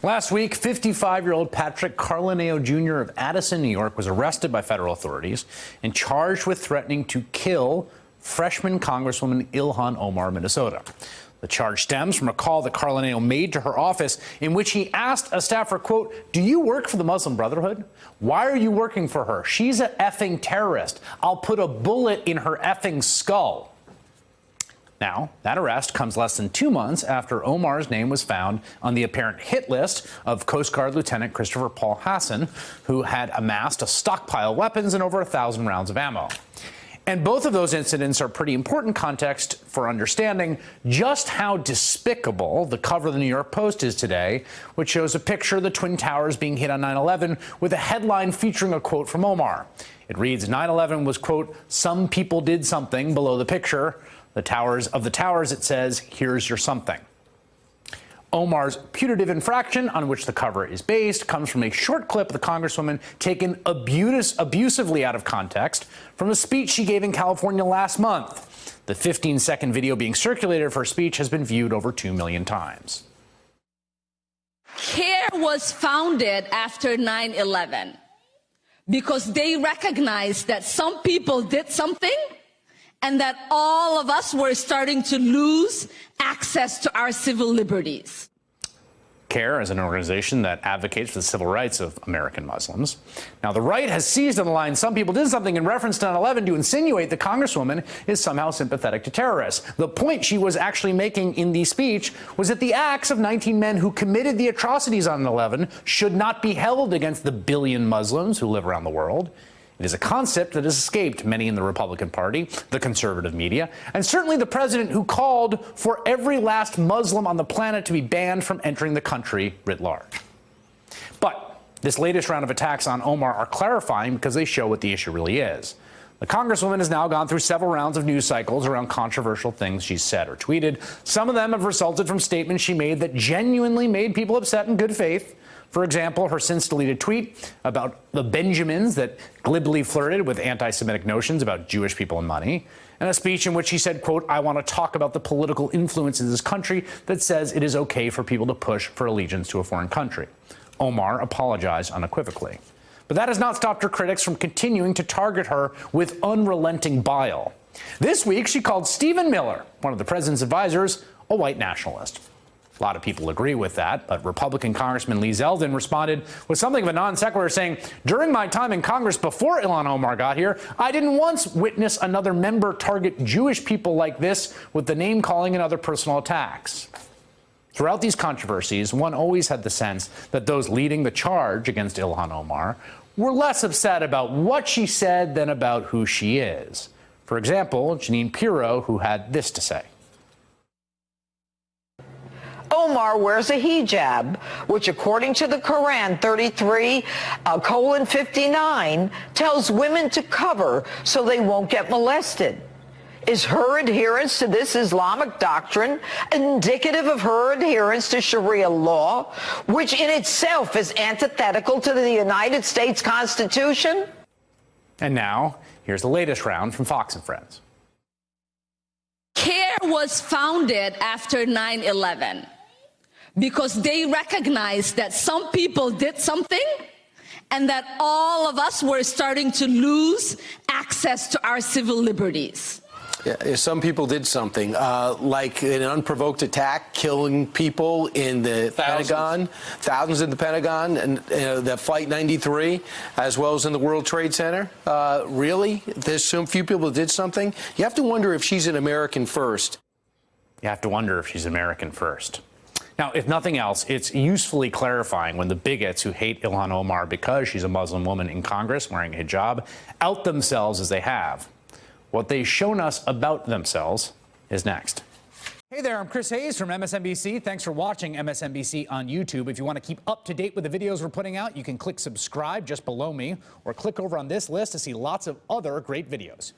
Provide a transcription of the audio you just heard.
Last week, 55-year-old Patrick Carlineo Jr. of Addison, New York, was arrested by federal authorities and charged with threatening to kill freshman Congresswoman Ilhan Omar of Minnesota. The charge stems from a call that Carlineo made to her office in which he asked a staffer, quote, "Do you work for the Muslim Brotherhood? Why are you working for her? She's an effing terrorist. I'll put a bullet in her effing skull." Now, that arrest comes less than 2 months after Omar's name was found on the apparent hit list of Coast Guard Lieutenant Christopher Paul Hassan, who had amassed a stockpile of weapons and over 1,000 rounds of ammo. And both of those incidents are pretty important context for understanding just how despicable the cover of the New York Post is today, which shows a picture of the Twin Towers being hit on 9/11 with a headline featuring a quote from Omar. It reads, 9/11 was, quote, "some people did something," below the picture. The towers, it says, "here's your something." Omar's putative infraction, on which the cover is based, comes from a short clip of the Congresswoman taken abusively out of context from a speech she gave in California last month. The 15-second video being circulated of her speech has been viewed over 2 million times. CARE was founded after 9/11 because they recognized that some people did something and that all of us were starting to lose access to our civil liberties. CARE is an organization that advocates for the civil rights of American Muslims. Now, the right has seized on the line, "some people did something," in reference to 9/11 to insinuate the Congresswoman is somehow sympathetic to terrorists. The point she was actually making in the speech was that the acts of 19 men who committed the atrocities on 9/11 should not be held against the billion Muslims who live around the world. It is a concept that has escaped many in the Republican Party, the conservative media, and certainly the president, who called for every last Muslim on the planet to be banned from entering the country writ large. But this latest round of attacks on Omar are clarifying because they show what the issue really is. The Congresswoman has now gone through several rounds of news cycles around controversial things she's said or tweeted. Some of them have resulted from statements she made that genuinely made people upset in good faith. For example, her since-deleted tweet about the Benjamins that glibly flirted with anti-Semitic notions about Jewish people and money, and a speech in which she said, quote, "I want to talk about the political influence in this country that says it is okay for people to push for allegiance to a foreign country." Omar apologized unequivocally. But that has not stopped her critics from continuing to target her with unrelenting bile. This week, she called Stephen Miller, one of the president's advisors, a white nationalist. A lot of people agree with that, but Republican Congressman Lee Zeldin responded with something of a non sequitur, saying, "During my time in Congress before Ilhan Omar got here, I didn't once witness another member target Jewish people like this with the name-calling and other personal attacks." Throughout these controversies, one always had the sense that those leading the charge against Ilhan Omar were less upset about what she said than about who she is. For example, Jeanine Pirro, who had this to say. Omar wears a hijab, which according to the Quran 33:59 tells women to cover so they won't get molested. Is her adherence to this Islamic doctrine indicative of her adherence to Sharia law, which in itself is antithetical to the United States Constitution? And now, here's the latest round from Fox and Friends. CARE was founded after 9/11 because they recognized that some people did something and that all of us were starting to lose access to our civil liberties. Yeah, some people did something, like an unprovoked attack, killing people in the Pentagon, thousands in the Pentagon, and the Flight 93, as well as in the World Trade Center. Really? There's so few people did something? You have to wonder if she's an American first. You have to wonder if she's American first. Now, if nothing else, it's usefully clarifying when the bigots who hate Ilhan Omar because she's a Muslim woman in Congress wearing a hijab out themselves as they have. What they've shown us about themselves is next. Hey there, I'm Chris Hayes from MSNBC. Thanks for watching MSNBC on YouTube. If you want to keep up to date with the videos we're putting out, you can click subscribe just below me or click over on this list to see lots of other great videos.